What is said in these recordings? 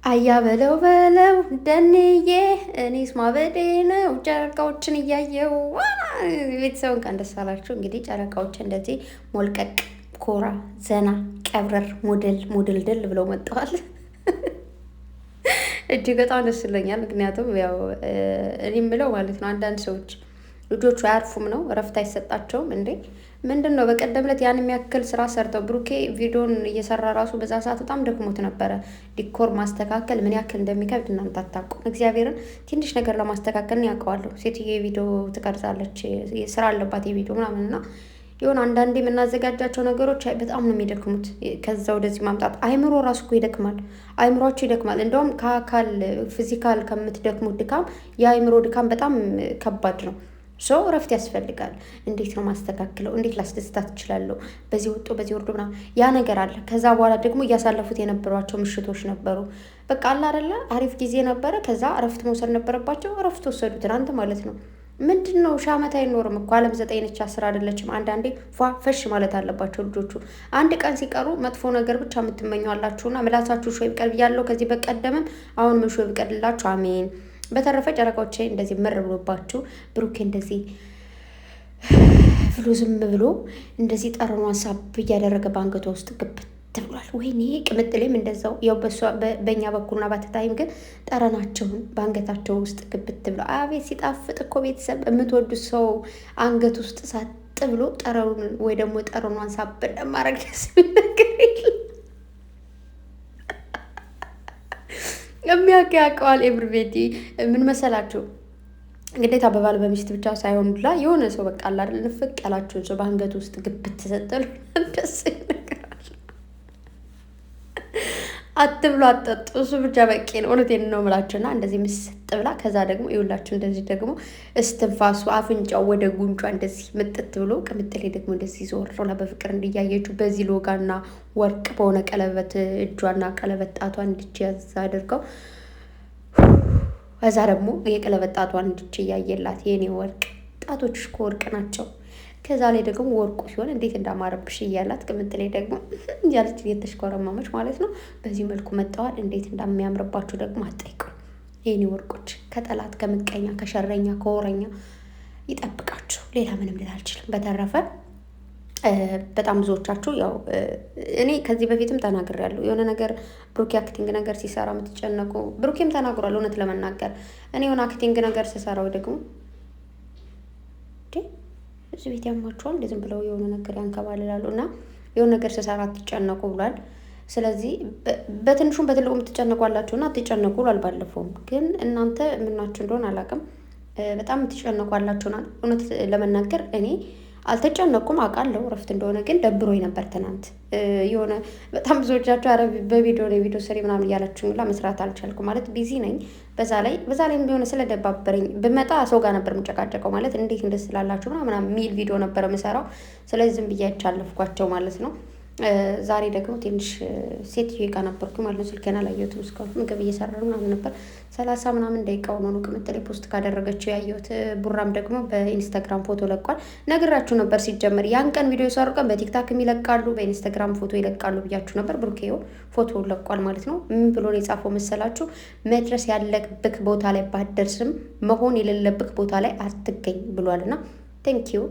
አያ በለው በለው ደንዬ እኔስ ማበዴ ነው ጨረቃዎችን እያየው ቤተሰቡን ቀን ደስ አላችሁ። እንግዲህ ጨረቃዎች እንደዚህ ሞልቀቅ ኮራ ዘና ቀብረር ሞዴል ድል ብለው መጥተዋል። እጅግ በጣም ደስ ይለኛል። ምክንያቱም ያው እኔ የምለው ማለት ነው አንዳንድ ሰዎች ልጆቹ አያርፉም ነው እረፍት አይሰጣቸውም እንዴ? ምንድን ነው? በቀደም ዕለት ያን የሚያክል ስራ ሰርተው ብሩኬ ቪዲዮን እየሰራ ራሱ በዛ ሰዓት በጣም ደክሞት ነበረ። ዲኮር ማስተካከል ምን ያክል እንደሚከብድ እናንተ አታውቁም። እግዚአብሔርን ትንሽ ነገር ለማስተካከል ነው ያውቀዋለሁ። ሴትዮ የቪዲዮ ትቀርጻለች፣ ስራ አለባት የቪዲዮ ምናምን እና የሆነ አንዳንዴ የምናዘጋጃቸው ነገሮች በጣም ነው የሚደክሙት። ከዛ ወደዚህ ማምጣት አይምሮ ራሱ እኮ ይደክማል። አይምሯቸው ይደክማል። እንደውም ከአካል ፊዚካል ከምትደክሙት ድካም የአይምሮ ድካም በጣም ከባድ ነው። ሰው እረፍት ያስፈልጋል። እንዴት ነው ማስተካክለው? እንዴት ላስደስታት እችላለሁ? በዚህ ወጦ በዚህ ወርዶ ምናምን ያ ነገር አለ። ከዛ በኋላ ደግሞ እያሳለፉት የነበሯቸው ምሽቶች ነበሩ። በቃ አለ አይደለ? አሪፍ ጊዜ ነበረ። ከዛ እረፍት መውሰድ ነበረባቸው። እረፍት ወሰዱ ትናንት ማለት ነው። ምንድን ነው ሺህ ዓመት አይኖርም እኮ ዓለም 9 ነች 10 አይደለችም። አንዳንዴ ፏ ፈሽ ማለት አለባቸው ልጆቹ። አንድ ቀን ሲቀሩ መጥፎ ነገር ብቻ የምትመኙ አላችሁና ምላሳችሁ ሾ ይብቀል ብያለሁ ከዚህ በቀደምም። አሁን ምን ሾ ይብቀልላችሁ። አሜን። በተረፈ ጨረቃዎቼ እንደዚህ ምር ብሎባችሁ ብሩኬ እንደዚህ ብሎ ዝም ብሎ እንደዚህ ጠረኗን ሳብ እያደረገ በአንገቷ ውስጥ ግብት ብሏል። ወይኔ ቅምጥሌም እንደዛው ያው በእኛ በኩልና ባትታይም ግን ጠረናቸውን በአንገታቸው ውስጥ ግብት ብሎ አቤት ሲጣፍጥ እኮ ቤተሰብ የምትወዱት ሰው አንገት ውስጥ ሳጥ ብሎ ጠረኑን ወይ ደግሞ ጠረኗን ሳብ እንደማድረግ ደስ የሚል ነገር የለም። የሚያውቀዋል ኤብሪ ቤቲ ምን መሰላችሁ? ግዴታ በባል በሚስት ብቻ ሳይሆን ላ የሆነ ሰው በቃ አላ አይደል ንፍቅ ያላችሁን ሰው በአንገቱ ውስጥ ግብት ተሰጠሉ ደስ ነገር አለ። አትብሎ አትጠጡ፣ እሱ ብቻ በቂ ነው። እውነቴን ነው የምላችሁና እንደዚህ ምስጥ ብላ ከዛ ደግሞ ይውላችሁ እንደዚህ ደግሞ እስትንፋሱ አፍንጫው ወደ ጉንጯ እንደዚህ ምጥት ብሎ ቅምጥሌ ደግሞ እንደዚህ ዞር ብላ በፍቅር እንዲያየችው በዚህ ሎጋና ወርቅ በሆነ ቀለበት እጇና ቀለበት ጣቷ እንድትያዝ አድርገው ከዛ ደግሞ የቀለበት ጣቷን እንድች እያየላት የኔ ወርቅ ጣቶችሽ እኮ ወርቅ ናቸው። ከዛ ላይ ደግሞ ወርቁ ሲሆን እንዴት እንዳማረብሽ እያላት ቅምጥሌ ደግሞ እያለች እየተሽኮረመመች ማለት ነው። በዚህ መልኩ መጠዋል። እንዴት እንደሚያምርባችሁ ደግሞ አጠይቁኝ የኔ ወርቆች። ከጠላት ከምቀኛ ከሸረኛ ከወረኛ ይጠብቃችሁ። ሌላ ምንም ልል አልችልም። በተረፈ በጣም ብዙዎቻችሁ ያው እኔ ከዚህ በፊትም ተናግሬያለሁ። የሆነ ነገር ብሩኬ አክቲንግ ነገር ሲሰራ የምትጨነቁ ብሩኬም ተናግሯል። እውነት ለመናገር እኔ የሆነ አክቲንግ ነገር ስሰራው ደግሞ እዚህ ቤት ያማችኋል ዝም ብለው የሆነ ነገር ያንከባልላሉ እና የሆነ ነገር ስሰራ አትጨነቁ ብሏል። ስለዚህ በትንሹም በትልቁም ትጨነቋላችሁና አትጨነቁ ብሏል። ባለፈውም ግን እናንተ ምናችሁ እንደሆነ አላውቅም። በጣም ትጨነቋላችሁና እውነት ለመናገር እኔ አልተጨነቁም አውቃለሁ እረፍት እንደሆነ ግን ደብሮኝ ነበር ትናንት። የሆነ በጣም ብዙዎቻችሁ ኧረ በቪዲዮ ነው ቪዲዮ ስሪ ምናምን እያላችሁ ላ መስራት አልቻልኩም ማለት ቢዚ ነኝ። በዛ ላይ የሆነ ስለደባበረኝ ብመጣ ሰው ጋር ነበር የምጨቃጨቀው ማለት እንዴት እንደስ ስላላችሁ ምናምን የሚል ቪዲዮ ነበር የምሰራው። ስለዚህ ዝም ብዬ አቻለፍኳቸው ማለት ነው። ዛሬ ደግሞ ትንሽ ሴትዮ ጋር ነበርኩ ማለት ነው። ስልኬን አላየሁትም እስካሁን ምግብ እየሰራሁ ምናምን ነበር። 30 ምናምን ደቂቃ ሆኖ ነው ቅምጥሌ ፖስት ካደረገችው ያየሁት። ቡራም ደግሞ በኢንስታግራም ፎቶ ለቋል። ነግራችሁ ነበር ሲጀመር ያን ቀን ቪዲዮ የሰሩ ቀን በቲክታክም ይለቃሉ በኢንስታግራም ፎቶ ይለቃሉ ብያችሁ ነበር። ብሩኬው ፎቶ ለቋል ማለት ነው። ምን ብሎ ነው የጻፈው መሰላችሁ? መድረስ ያለብክ ቦታ ላይ ባትደርስም መሆን የሌለብክ ቦታ ላይ አትገኝ ብሏልና ቴንኪዩ።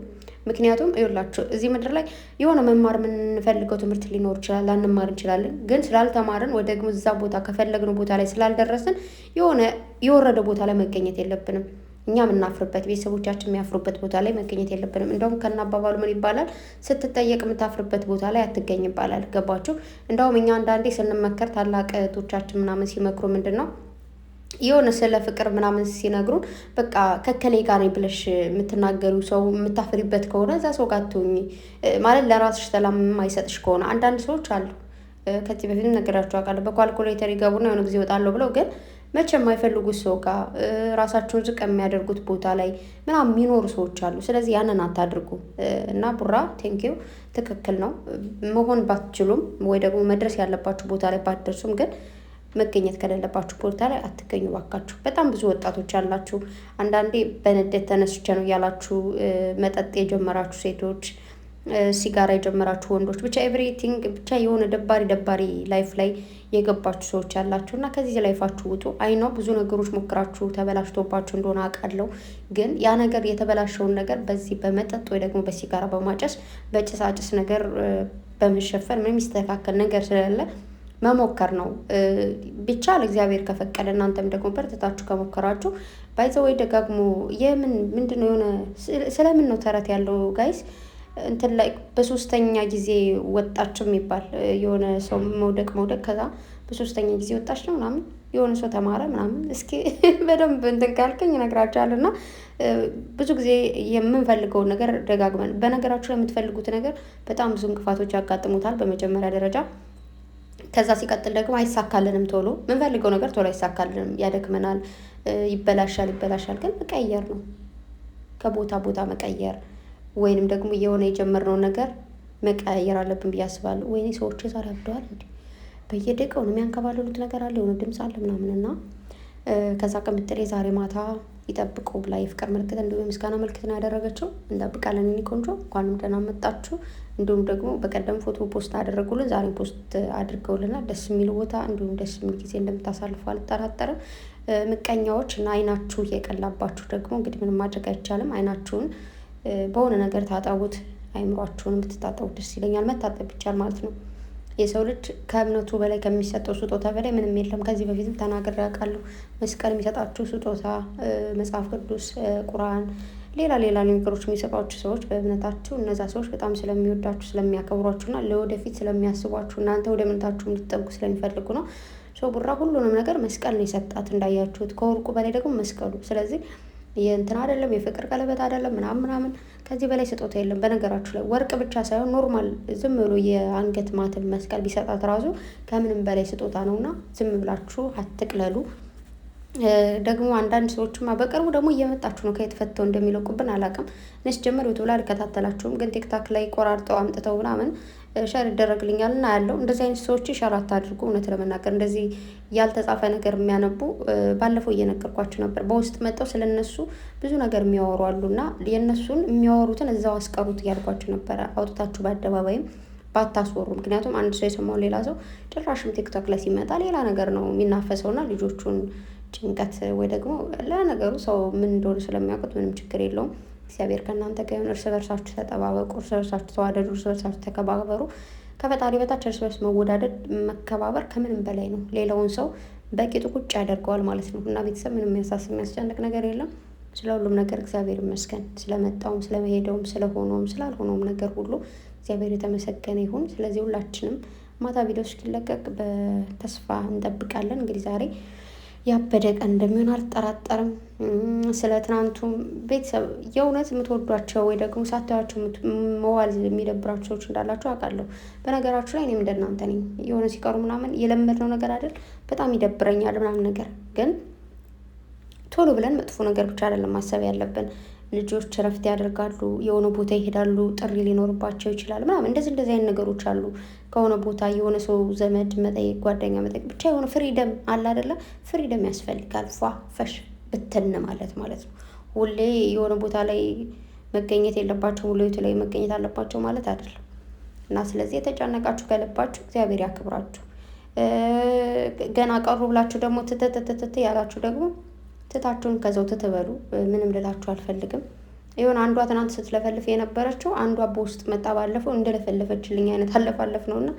ምክንያቱም ይኸውላችሁ እዚህ ምድር ላይ የሆነ መማር የምንፈልገው ትምህርት ሊኖር ይችላል፣ ላንማር እንችላለን። ግን ስላልተማርን ወይ ደግሞ እዛ ቦታ ከፈለግነው ቦታ ላይ ስላልደረስን የሆነ የወረደ ቦታ ላይ መገኘት የለብንም። እኛ የምናፍርበት ቤተሰቦቻችን የሚያፍሩበት ቦታ ላይ መገኘት የለብንም። እንደውም ከናባባሉ ምን ይባላል? ስትጠየቅ የምታፍርበት ቦታ ላይ አትገኝ ይባላል። ገባችሁ? እንደውም እኛ አንዳንዴ ስንመከር ታላቅ እህቶቻችን ምናምን ሲመክሩ ምንድን ነው የሆነ ስለ ፍቅር ምናምን ሲነግሩን በቃ ከከሌ ጋር ነኝ ብለሽ የምትናገሩ ሰው የምታፍሪበት ከሆነ እዛ ሰው ጋር ትሆኚ ማለት ለራስሽ ሰላም የማይሰጥሽ ከሆነ አንዳንድ ሰዎች አሉ። ከዚህ በፊትም ነገራቸው አውቃለሁ። በኳልኩሌተር ይገቡና የሆነ ጊዜ ይወጣለሁ ብለው ግን መቼ የማይፈልጉት ሰው ጋር ራሳቸውን ዝቅ የሚያደርጉት ቦታ ላይ ምናምን የሚኖሩ ሰዎች አሉ። ስለዚህ ያንን አታድርጉ እና ቡራ ቴንኪው ትክክል ነው። መሆን ባትችሉም ወይ ደግሞ መድረስ ያለባችሁ ቦታ ላይ ባትደርሱም ግን መገኘት ከሌለባችሁ ቦታ ላይ አትገኙ ባካችሁ። በጣም ብዙ ወጣቶች ያላችሁ አንዳንዴ በንዴት ተነስቼ ነው እያላችሁ መጠጥ የጀመራችሁ ሴቶች ሲጋራ የጀመራችሁ ወንዶች ብቻ ኤቭሪቲንግ ብቻ የሆነ ደባሪ ላይፍ ላይ የገባችሁ ሰዎች ያላችሁ እና ከዚህ ላይፋችሁ ውጡ። አይ ነው ብዙ ነገሮች ሞክራችሁ ተበላሽቶባችሁ እንደሆነ አውቃለሁ። ግን ያ ነገር የተበላሸውን ነገር በዚህ በመጠጥ ወይ ደግሞ በሲጋራ በማጨስ በጭሳጭስ ነገር በመሸፈን ምንም የሚስተካከል ነገር ስለሌለ መሞከር ነው ብቻ ለእግዚአብሔር ከፈቀደ። እናንተም ደግሞ በርትታችሁ ከሞከራችሁ ባይዘወይ ደጋግሞ ምንድነው የሆነ ስለምን ነው ተረት ያለው ጋይስ እንትን ላይ በሶስተኛ ጊዜ ወጣችሁ የሚባል የሆነ ሰው መውደቅ ከዛ በሶስተኛ ጊዜ ወጣች ነው ምናምን የሆነ ሰው ተማረ ምናምን። እስኪ በደንብ እንትን ካልከኝ እነግራችኋለሁ። እና ብዙ ጊዜ የምንፈልገውን ነገር ደጋግመን በነገራችሁ ላይ የምትፈልጉት ነገር በጣም ብዙ እንቅፋቶች ያጋጥሙታል በመጀመሪያ ደረጃ። ከዛ ሲቀጥል ደግሞ አይሳካልንም። ቶሎ የምንፈልገው ነገር ቶሎ አይሳካልንም፣ ያደክመናል፣ ይበላሻል። ግን መቀየር ነው ከቦታ መቀየር ወይንም ደግሞ የሆነ የጀመርነው ነገር መቀየር አለብን ብዬ አስባለሁ። ወይኔ ሰዎች ዛሬ አብደዋል እንዴ! በየደቂቃው ነው የሚያንከባለሉት ነገር አለ፣ የሆነ ድምፅ አለ ምናምንና ከዛ ቀምጥሌ ዛሬ ማታ ይጠብቁ ብላ የፍቅር ምልክት እንዲሁም ምስጋና ምልክት ነው ያደረገችው። እንጠብቃለን። እኔ ቆንጆ እንኳንም ደህና መጣችሁ። እንዲሁም ደግሞ በቀደም ፎቶ ፖስት አደረጉልን፣ ዛሬ ፖስት አድርገውልናል። ደስ የሚል ቦታ እንዲሁም ደስ የሚል ጊዜ እንደምታሳልፉ አልጠራጠርም። ምቀኛዎች እና አይናችሁ የቀላባችሁ ደግሞ እንግዲህ ምንም ማድረግ አይቻልም። አይናችሁን በሆነ ነገር ታጠቡት፣ አይምሯችሁን ብትታጠቡት ደስ ይለኛል። መታጠብ ይቻል ማለት ነው። የሰው ልጅ ከእምነቱ በላይ ከሚሰጠው ስጦታ በላይ ምንም የለም። ከዚህ በፊትም ተናግሬ ያውቃለሁ። መስቀል የሚሰጣችሁ ስጦታ፣ መጽሐፍ ቅዱስ፣ ቁርአን፣ ሌላ ነገሮች የሚሰጧችሁ ሰዎች በእምነታችሁ እነዛ ሰዎች በጣም ስለሚወዳችሁ ስለሚያከብሯችሁና ለወደፊት ስለሚያስቧችሁ እናንተ ወደ እምነታችሁ እንድትጠጉ ስለሚፈልጉ ነው። ሰው ቡራ ሁሉንም ነገር መስቀል ነው የሰጣት እንዳያችሁት፣ ከወርቁ በላይ ደግሞ መስቀሉ። ስለዚህ የእንትን አይደለም የፍቅር ቀለበት አይደለም ምናምን ከዚህ በላይ ስጦታ የለም። በነገራችሁ ላይ ወርቅ ብቻ ሳይሆን ኖርማል ዝም ብሎ የአንገት ማተብ መስቀል ቢሰጣት ራሱ ከምንም በላይ ስጦታ ነውና ዝም ብላችሁ አትቅለሉ። ደግሞ አንዳንድ ሰዎችማ በቅርቡ ደግሞ እየመጣችሁ ነው። ከየት ፈተው እንደሚለቁብን አላውቅም። እነሱ ጀመር ዩቱብ ላይ አልከታተላችሁም፣ ግን ቲክታክ ላይ ቆራርጠው አምጥተው ምናምን ሸር ይደረግልኛል እና ያለው እንደዚህ አይነት ሰዎች ሸር አታድርጉ። እውነት ለመናገር እንደዚህ ያልተጻፈ ነገር የሚያነቡ ባለፈው እየነገርኳችሁ ነበር። በውስጥ መጥተው ስለነሱ ብዙ ነገር የሚያወሩ አሉና የነሱን የሚያወሩትን እዛው አስቀሩት እያልኳችሁ ነበረ። አውጥታችሁ በአደባባይም ባታስወሩ። ምክንያቱም አንድ ሰው የሰማውን ሌላ ሰው ጭራሽም ቲክቶክ ላይ ሲመጣ ሌላ ነገር ነው የሚናፈሰውና ልጆቹን ጭንቀት ወይ ደግሞ ለነገሩ ሰው ምን እንደሆነ ስለሚያውቁት ምንም ችግር የለውም። እግዚአብሔር ከእናንተ ጋር ይሁን። እርስ በርሳችሁ ተጠባበቁ፣ እርስ በርሳችሁ ተዋደዱ፣ እርስ በርሳችሁ ተከባበሩ። ከፈጣሪ በታች እርስ በርስ መወዳደድ መከባበር ከምንም በላይ ነው። ሌላውን ሰው በቂጡ ቁጭ ያደርገዋል ማለት ነው። እና ቤተሰብ ምንም የሚያስጨንቅ ነገር የለም። ስለ ሁሉም ነገር እግዚአብሔር ይመስገን። ስለመጣውም ስለመሄደውም ስለሆነውም ስላልሆነውም ነገር ሁሉ እግዚአብሔር የተመሰገነ ይሁን። ስለዚህ ሁላችንም ማታ ቪዲዮ እስኪለቀቅ በተስፋ እንጠብቃለን። እንግዲህ ዛሬ ያበደ ቀን እንደሚሆን አልጠራጠርም። ስለ ትናንቱም ቤተሰብ የእውነት የምትወዷቸው ወይ ደግሞ ሳታያቸው መዋል የሚደብራቸው ሰዎች እንዳላቸው አውቃለሁ። በነገራችሁ ላይ እኔም እንደናንተ ነኝ። የሆነ ሲቀሩ ምናምን የለመድነው ነገር አይደል፣ በጣም ይደብረኛል ምናምን ነገር። ግን ቶሎ ብለን መጥፎ ነገር ብቻ አይደለም ማሰብ ያለብን። ልጆች እረፍት ያደርጋሉ፣ የሆነ ቦታ ይሄዳሉ፣ ጥሪ ሊኖርባቸው ይችላል ምናምን እንደዚህ አይነት ነገሮች አሉ። ከሆነ ቦታ የሆነ ሰው ዘመድ መጠየቅ፣ ጓደኛ መጠየቅ፣ ብቻ የሆነ ፍሪደም አለ አይደለ? ፍሪደም ያስፈልጋል። ፈሽ ብትን ማለት ነው። ሁሌ የሆነ ቦታ ላይ መገኘት የለባቸው፣ ሁሌ ላይ መገኘት አለባቸው ማለት አይደለም። እና ስለዚህ የተጨነቃችሁ ከልባችሁ እግዚአብሔር ያክብራችሁ። ገና ቀሩ ብላችሁ ደግሞ ትተተተተ ያላችሁ ደግሞ ትታችሁን ከዛው ትትበሉ። ምንም ልላችሁ አልፈልግም። የሆነ አንዷ ትናንት ስትለፈልፍ የነበረችው አንዷ በውስጥ መጣ ባለፈው እንደለፈለፈችልኝ አይነት አለፋለፍ ነውና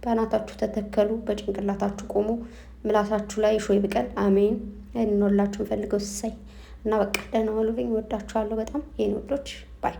በአናታችሁ ተተከሉ፣ በጭንቅላታችሁ ቆሙ፣ ምላሳችሁ ላይ ሾይ ብቀል። አሜን። እንኖላችሁ ፈልገው ሳይ እና በቃ ደህና ዋሉልኝ። ወዳችኋለሁ በጣም የኔ ወዶች ባይ